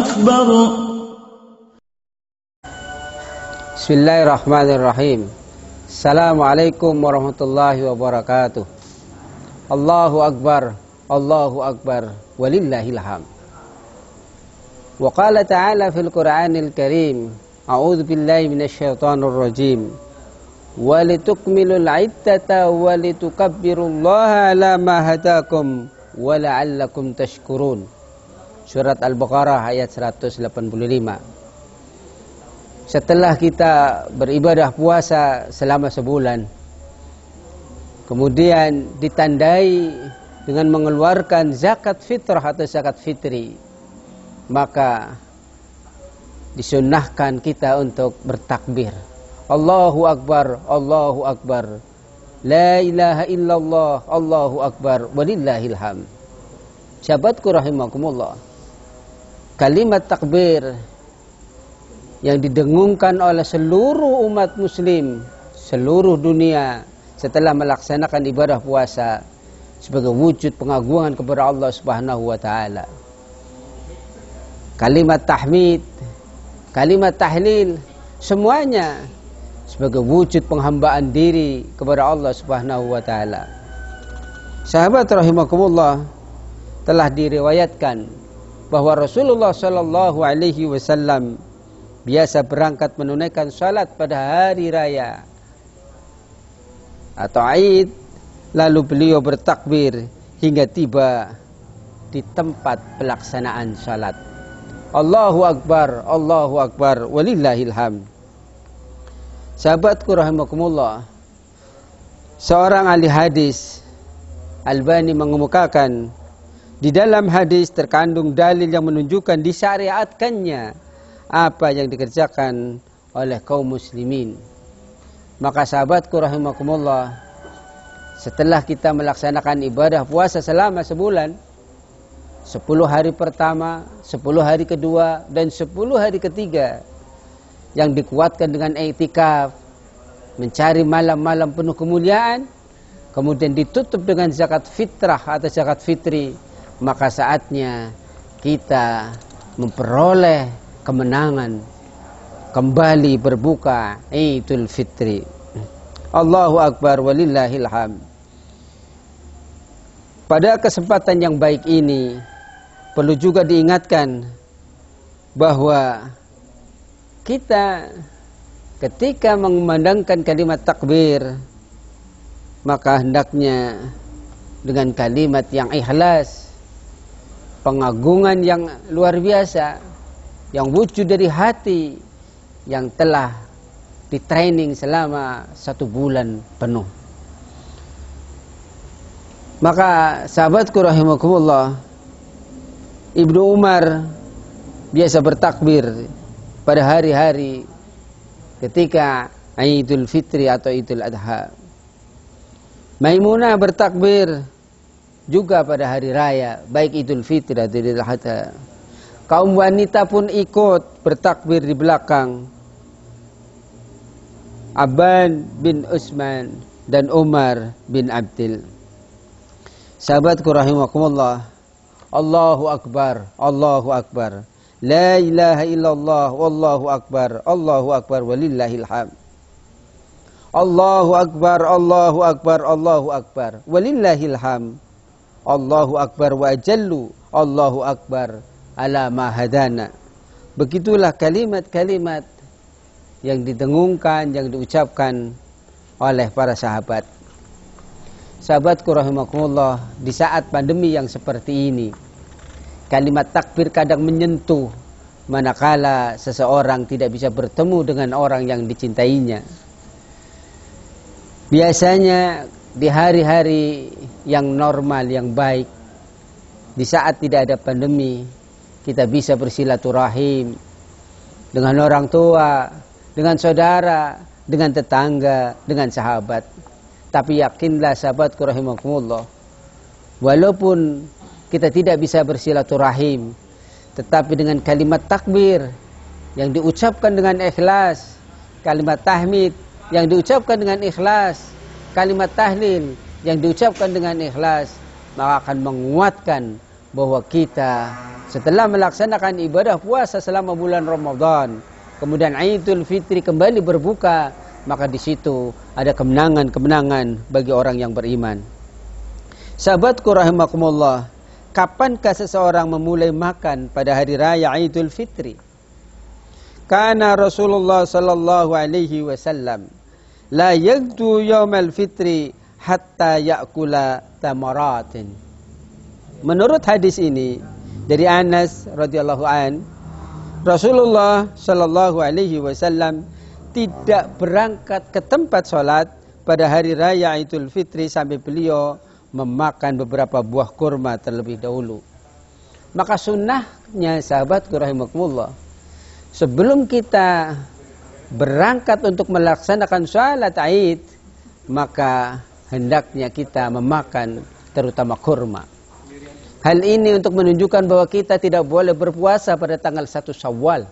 أكبر. Bismillahirrahmanirrahim. Assalamualaikum warahmatullahi wabarakatuh. Allahu Akbar, Allahu Akbar, walillahil hamd. Wa qala ta'ala fil Qur'anil Karim, a'udzu billahi minasyaitonir rajim. Walitukmilul iddata walitukabbirullaha ala ma hadakum wa la'allakum tashkurun. Surat Al-Baqarah ayat 185. Setelah kita beribadah puasa selama sebulan, kemudian ditandai dengan mengeluarkan zakat fitrah atau zakat fitri, maka disunnahkan kita untuk bertakbir. Allahu Akbar, Allahu Akbar, la ilaha illallah, Allahu Akbar, walillahil hamd. Sahabatku rahimakumullah, kalimat takbir yang didengungkan oleh seluruh umat muslim seluruh dunia setelah melaksanakan ibadah puasa sebagai wujud pengagungan kepada Allah Subhanahu wa taala. Kalimat tahmid, kalimat tahlil, semuanya sebagai wujud penghambaan diri kepada Allah Subhanahu wa taala. Sahabat rahimakumullah, telah diriwayatkan bahwa Rasulullah sallallahu alaihi wasallam biasa berangkat menunaikan salat pada hari raya atau Aid, lalu beliau bertakbir hingga tiba di tempat pelaksanaan salat. Allahu Akbar, Allahu Akbar, walillahil hamd. Sahabatku rahimakumullah, seorang ahli hadis, Albani, mengemukakan di dalam hadis terkandung dalil yang menunjukkan disyariatkannya apa yang dikerjakan oleh kaum muslimin. Maka sahabatku rahimakumullah, setelah kita melaksanakan ibadah puasa selama sebulan, 10 hari pertama, 10 hari kedua, dan 10 hari ketiga yang dikuatkan dengan i'tikaf, mencari malam-malam penuh kemuliaan, kemudian ditutup dengan zakat fitrah atau zakat fitri, maka saatnya kita memperoleh kemenangan, kembali berbuka Idul Fitri. Allahu Akbar, walillahil hamd. Pada kesempatan yang baik ini perlu juga diingatkan bahwa kita ketika mengumandangkan kalimat takbir, maka hendaknya dengan kalimat yang ikhlas, pengagungan yang luar biasa, yang wujud dari hati, yang telah ditraining selama 1 bulan penuh. Maka sahabatku rahimakumullah, Ibnu Umar biasa bertakbir pada hari-hari ketika Idul Fitri atau Idul Adha. Maimunah bertakbir juga pada hari raya, baik Idul Fitri atau Idul Adha. Kaum wanita pun ikut bertakbir di belakang Abban bin Utsman dan Umar bin Abdil. Sahabatku rahimakumullah, Allahu Akbar, Allahu Akbar, la ilaha illallah, wallahu akbar, Allahu Akbar, walillahil hamd. Allahu Akbar, Allahu Akbar, Allahu Akbar, walillahil hamd. Allahu Akbar wa ajallu, Allahu Akbar ala ma hadana. Begitulah kalimat-kalimat yang didengungkan, yang diucapkan oleh para sahabat. Sahabatku rahimakumullah, di saat pandemi yang seperti ini, kalimat takbir kadang menyentuh manakala seseorang tidak bisa bertemu dengan orang yang dicintainya. Biasanya di hari-hari yang normal, yang baik, di saat tidak ada pandemi, kita bisa bersilaturahim dengan orang tua, dengan saudara, dengan tetangga, dengan sahabat. Tapi yakinlah sahabatku rahimakumullah, walaupun kita tidak bisa bersilaturahim, tetapi dengan kalimat takbir yang diucapkan dengan ikhlas, kalimat tahmid yang diucapkan dengan ikhlas, kalimat tahlil yang diucapkan dengan ikhlas, maka akan menguatkan bahwa kita setelah melaksanakan ibadah puasa selama bulan Ramadan, kemudian Idul Fitri kembali berbuka, maka di situ ada kemenangan-kemenangan bagi orang yang beriman. Sahabatku rahimakumullah, kapankah seseorang memulai makan pada hari raya Idul Fitri? Karena Rasulullah sallallahu alaihi wasallam la yagdu yaumal fitri hatta ya'kula tamaratin. Menurut hadis ini dari Anas radhiyallahu an, Rasulullah sallallahu alaihi wasallam tidak berangkat ke tempat sholat pada hari raya Idul Fitri sampai beliau memakan beberapa buah kurma terlebih dahulu. Maka sunnahnya sahabatku rahimakumullah, sebelum kita berangkat untuk melaksanakan sholat Id, maka hendaknya kita memakan terutama kurma. Hal ini untuk menunjukkan bahwa kita tidak boleh berpuasa pada tanggal 1 Syawal.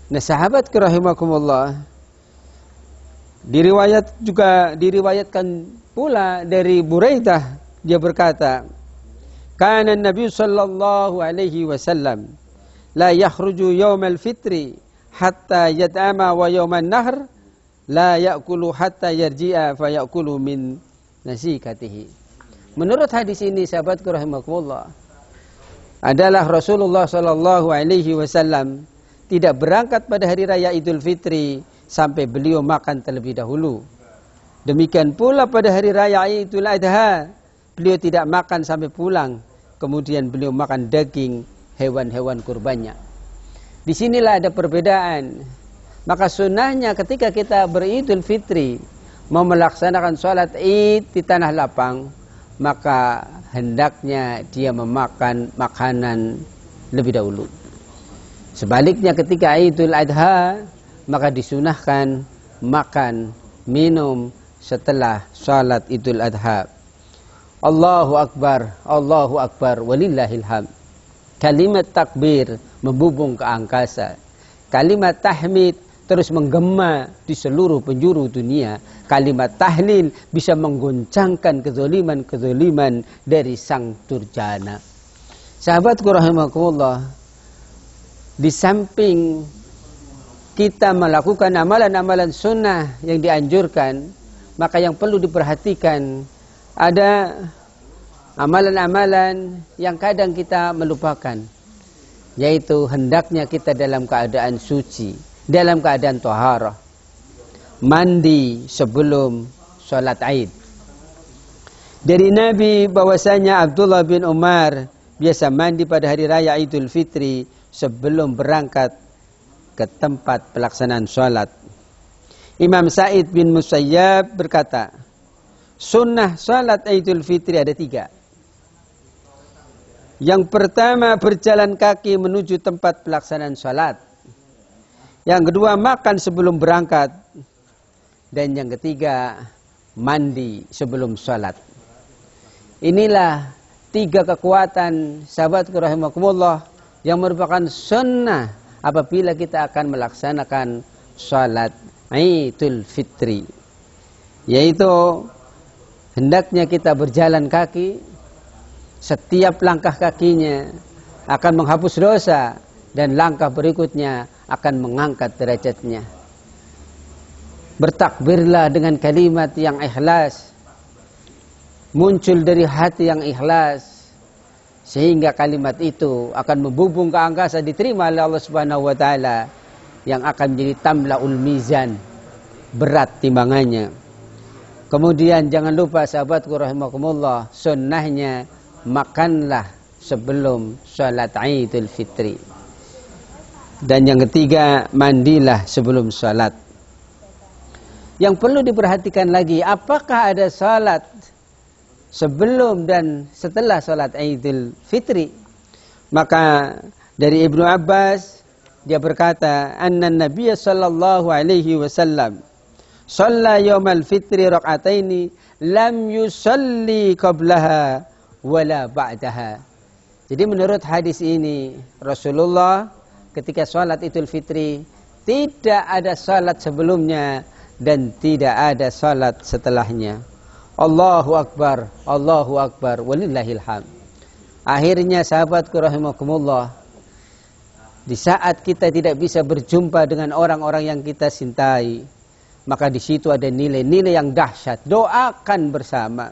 Nah, sahabatku rahimakumullah, diriwayatkan pula dari Buraidah, dia berkata, kana Nabi sallallahu alaihi wasallam la yakhruju yaumal fitri hatta yat'ama wa yauman nahr la ya'kulu hatta yarji'a fa ya'kulu min nasikatihi. Menurut hadis ini sahabatku rahimakumullah, adalah Rasulullah sallallahu alaihi wasallam tidak berangkat pada hari raya Idul Fitri sampai beliau makan terlebih dahulu. Demikian pula pada hari raya Idul Adha, beliau tidak makan sampai pulang. Kemudian beliau makan daging hewan-hewan kurbannya. Disinilah ada perbedaan. Maka sunnahnya ketika kita beridul fitri, mau melaksanakan sholat Id di tanah lapang, maka hendaknya dia memakan makanan lebih dahulu. Sebaliknya ketika Idul Adha, maka disunahkan makan, minum setelah salat Idul Adha. Allahu Akbar, walillahil hamd. Kalimat takbir membubung ke angkasa. Kalimat tahmid terus menggema di seluruh penjuru dunia. Kalimat tahlil bisa menggoncangkan kezaliman-kezaliman dari sang durjana. Sahabatku rahimakumullah, di samping kita melakukan amalan-amalan sunnah yang dianjurkan, maka yang perlu diperhatikan ada amalan-amalan yang kadang kita melupakan, yaitu hendaknya kita dalam keadaan suci, dalam keadaan taharah, mandi sebelum sholat Id. Dari Nabi bahwasanya Abdullah bin Umar biasa mandi pada hari raya Idul Fitri sebelum berangkat ke tempat pelaksanaan sholat. Imam Sa'id bin Musayyab berkata, sunnah sholat Idul Fitri ada 3. Yang pertama, berjalan kaki menuju tempat pelaksanaan sholat. Yang kedua, makan sebelum berangkat. Dan yang ketiga, mandi sebelum sholat. Inilah 3 kekuatan sahabatku rahimakumullah yang merupakan sunnah apabila kita akan melaksanakan sholat Idul Fitri, yaitu hendaknya kita berjalan kaki. Setiap langkah kakinya akan menghapus dosa, dan langkah berikutnya akan mengangkat derajatnya. Bertakbirlah dengan kalimat yang ikhlas, muncul dari hati yang ikhlas, sehingga kalimat itu akan membubung ke angkasa, diterima oleh Allah Subhanahu wa taala, yang akan menjadi tamlaul mizan, berat timbangannya. Kemudian jangan lupa sahabatku rahimakumullah, sunnahnya makanlah sebelum sholat Idul Fitri. Dan yang ketiga, mandilah sebelum sholat. Yang perlu diperhatikan lagi, apakah ada sholat sebelum dan setelah sholat Idul Fitri? Maka dari Ibnu Abbas, dia berkata, anna Nabiya sallallahu alaihi wasallam shalla yaumal fitri rak'ataini lam yusalli qablaha wala ba'daha. Jadi menurut hadis ini, Rasulullah ketika sholat Idul Fitri tidak ada sholat sebelumnya dan tidak ada sholat setelahnya. Allahu Akbar, walillahil hamd. Akhirnya sahabatku rahimakumullah, di saat kita tidak bisa berjumpa dengan orang-orang yang kita cintai, maka di situ ada nilai-nilai yang dahsyat. Doakan bersama.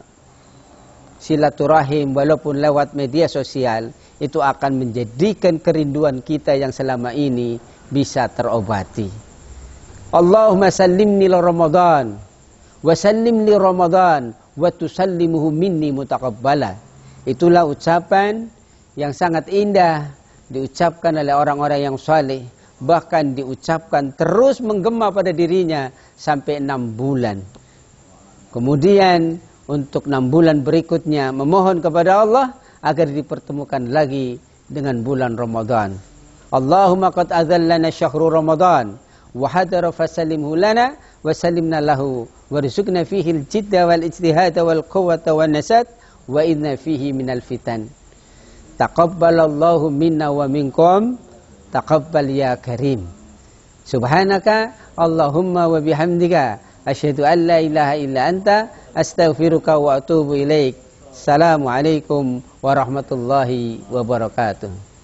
Silaturahim walaupun lewat media sosial itu akan menjadikan kerinduan kita yang selama ini bisa terobati. Allahumma sallimni li Ramadan wa sallim li Ramadan wa tusallimuhu minni mutaqabbala. Itulah ucapan yang sangat indah diucapkan oleh orang-orang yang saleh, bahkan diucapkan terus menggema pada dirinya sampai 6 bulan. Kemudian untuk 6 bulan berikutnya memohon kepada Allah agar dipertemukan lagi dengan bulan Ramadan. Allahumma qad azallana syahru Ramadan wa hadara fasallimhu lana wa sallimna lahu warzuqna fihi al-jidda wal ijtihada wal quwwata wan nasat wa inna fihi minal fitan. Taqabbalallahu minna wa minkum, taqabbal ya karim. Subhanaka Allahumma wa bihamdika asyhadu an la ilaha illa anta astaghfiruka wa atubu ilaik. Assalamualaikum warahmatullahi wabarakatuh.